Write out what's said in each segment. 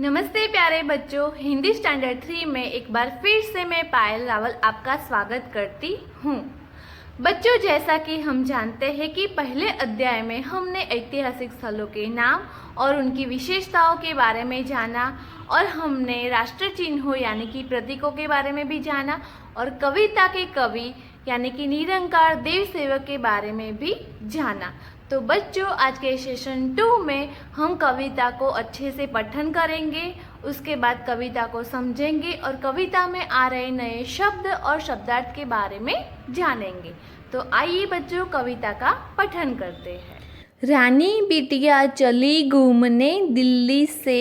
नमस्ते प्यारे बच्चों, हिंदी स्टैंडर्ड 3 में एक बार फिर से मैं पायल रावल आपका स्वागत करती हूँ। बच्चों, जैसा कि हम जानते हैं कि पहले अध्याय में हमने ऐतिहासिक स्थलों के नाम और उनकी विशेषताओं के बारे में जाना और हमने राष्ट्र चिन्हों यानी कि प्रतीकों के बारे में भी जाना और कविता के कवि यानी कि निरंकार देव सेवक के बारे में भी जाना। तो बच्चों, आज के सेशन 2 में हम कविता को अच्छे से पठन करेंगे, उसके बाद कविता को समझेंगे और कविता में आ रहे नए शब्द और शब्दार्थ के बारे में जानेंगे। तो आइए बच्चों, कविता का पठन करते हैं। रानी बिटिया चली घूमने दिल्ली से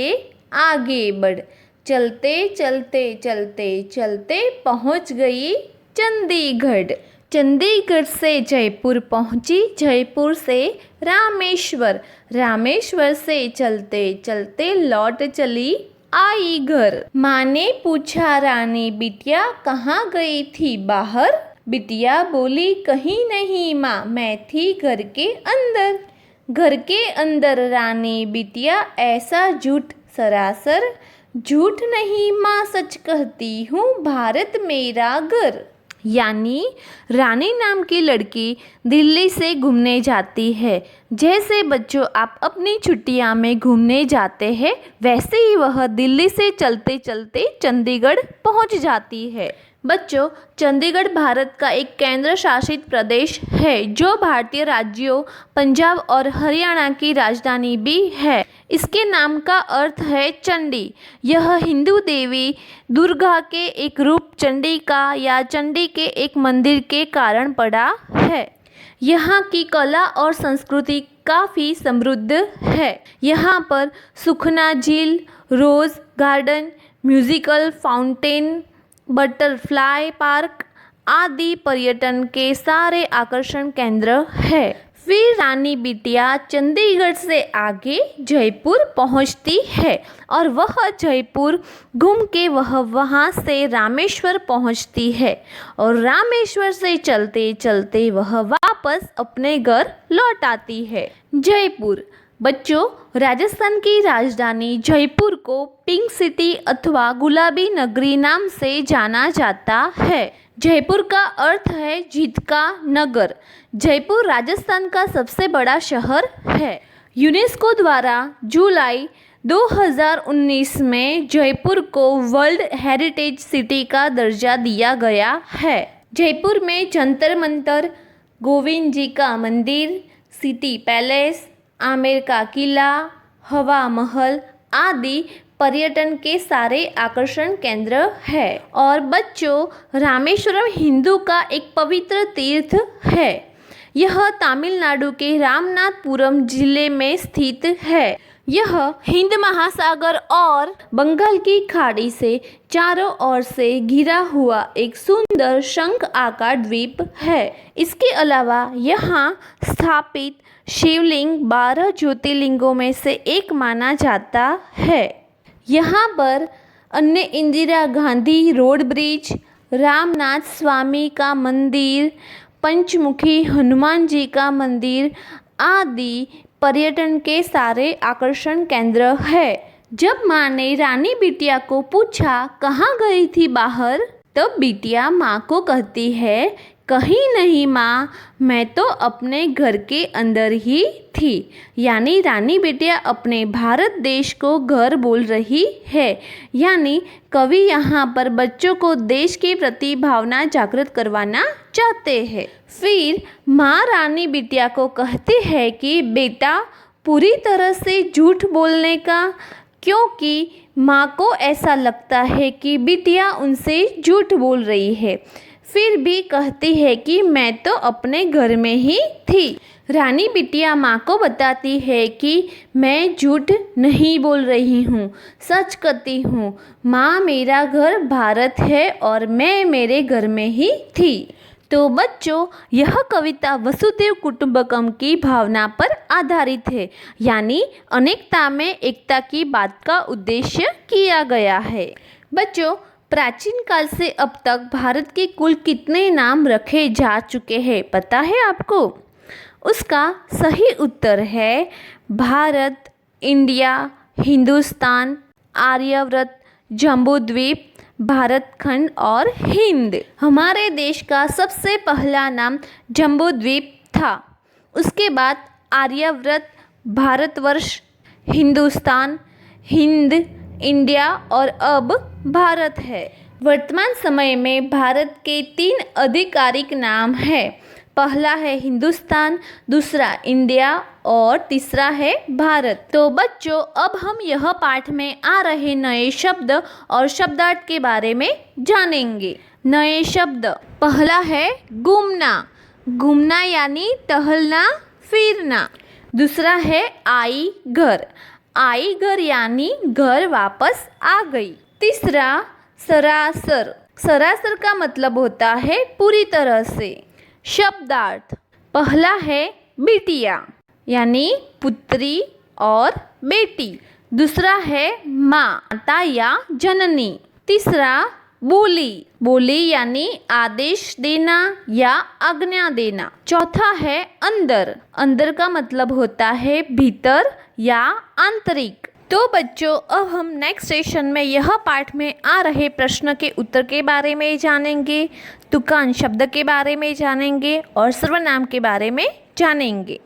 आगे बढ़, चलते चलते चलते चलते पहुंच गई चंडीगढ़। चंडीगढ़ से जयपुर पहुंची, जयपुर से रामेश्वर, रामेश्वर से चलते चलते लौट चली आई घर। माँ ने पूछा रानी बिटिया कहाँ गई थी बाहर? बिटिया बोली कहीं नहीं माँ, मैं थी घर के अंदर। घर के अंदर रानी बिटिया ऐसा झूठ सरासर, झूठ नहीं माँ सच कहती हूँ भारत मेरा घर। यानी रानी नाम की लड़की दिल्ली से घूमने जाती है। जैसे बच्चों आप अपनी छुट्टियां में घूमने जाते हैं, वैसे ही वह दिल्ली से चलते चलते चंडीगढ़ पहुंच जाती है। बच्चों, चंडीगढ़ भारत का एक केंद्र शासित प्रदेश है जो भारतीय राज्यों पंजाब और हरियाणा की राजधानी भी है। इसके नाम का अर्थ है चंडी। यह हिंदू देवी दुर्गा के एक रूप चंडिका या चंडी के एक मंदिर के कारण पड़ा है। यहाँ की कला और संस्कृति काफ़ी समृद्ध है। यहाँ पर सुखना झील, rose garden, musical fountain, butterfly park आदि पर्यटन के सारे आकर्षण केंद्र है। फिर रानी बिटिया चंडीगढ़ से आगे जयपुर पहुंचती है और वह जयपुर घूम के वह वहां से रामेश्वर पहुंचती है और रामेश्वर से चलते चलते वह वापस अपने घर लौट आती है। जयपुर बच्चों, राजस्थान की राजधानी जयपुर को पिंक सिटी अथवा गुलाबी नगरी नाम से जाना जाता है। जयपुर का अर्थ है जीत का नगर। जयपुर राजस्थान का सबसे बड़ा शहर है। यूनेस्को द्वारा जुलाई 2019 में जयपुर को वर्ल्ड हेरिटेज सिटी का दर्जा दिया गया है। जयपुर में जंतर मंतर, गोविंद जी का मंदिर, सिटी पैलेस, आमेर का किला, हवा महल आदि पर्यटन के सारे आकर्षण केंद्र है। और बच्चों, रामेश्वरम हिंदू का एक पवित्र तीर्थ है। यह तमिलनाडु के रामनाथपुरम जिले में स्थित है। यह हिंद महासागर और बंगाल की खाड़ी से चारों ओर से घिरा हुआ एक सुंदर शंख आकार द्वीप है। इसके अलावा यहाँ स्थापित शिवलिंग 12 ज्योतिर्लिंगों में से एक माना जाता है। यहाँ पर अन्य इंदिरा गांधी रोड ब्रिज, रामनाथ स्वामी का मंदिर, पंचमुखी हनुमान जी का मंदिर आदि पर्यटन के सारे आकर्षण केंद्र है। जब माँ ने रानी बिटिया को पूछा कहाँ गई थी बाहर, तब बिटिया माँ को कहती है कहीं नहीं माँ, मैं तो अपने घर के अंदर ही थी। यानी रानी बिटिया अपने भारत देश को घर बोल रही है। यानी कवि यहाँ पर बच्चों को देश के प्रति भावना जागृत करवाना चाहते हैं। फिर माँ रानी बिटिया को कहती है कि बेटा पूरी तरह से झूठ बोलने का, क्योंकि माँ को ऐसा लगता है कि बिटिया उनसे झूठ बोल रही है। फिर भी कहती है कि मैं तो अपने घर में ही थी। रानी बिटिया माँ को बताती है कि मैं झूठ नहीं बोल रही हूँ, सच कहती हूँ। माँ, मेरा घर भारत है और मैं मेरे घर में ही थी। तो बच्चों, यह कविता वसुधैव कुटुंबकम की भावना पर आधारित है। यानी अनेकता में एकता की बात का उद्देश्य किया गया है। बच्चों, प्राचीन काल से अब तक भारत के कुल कितने नाम रखे जा चुके हैं पता है आपको? उसका सही उत्तर है भारत, इंडिया, हिंदुस्तान आर्यव्रत, जम्बूद्वीप, भारतखंड और हिंद। हमारे देश का सबसे पहला नाम जम्बूद्वीप था। उसके बाद आर्यव्रत, भारतवर्ष, हिंदुस्तान, हिंद, इंडिया और अब भारत है। वर्तमान समय में भारत के 3 आधिकारिक नाम हैं। पहला है हिंदुस्तान, दूसरा इंडिया और तीसरा है भारत। तो बच्चों, अब हम यह पाठ में आ रहे नए शब्द और शब्दार्थ के बारे में जानेंगे। नए शब्द, पहला है घूमना। घूमना यानी टहलना, फिरना। दूसरा है आई घर। आई घर यानी घर वापस आ गई। तीसरा सरासर। सरासर का मतलब होता है पूरी तरह से। शब्दार्थ, पहला है बिटिया यानी पुत्री और बेटी। दूसरा है माता या जननी। तीसरा बोली। बोली यानी आदेश देना या आज्ञा देना। चौथा है अंदर। अंदर का मतलब होता है भीतर या आंतरिक। तो बच्चों, अब हम नेक्स्ट सेशन में यह पाठ में आ रहे प्रश्न के उत्तर के बारे में जानेंगे, तुकान शब्द के बारे में जानेंगे और सर्वनाम के बारे में जानेंगे।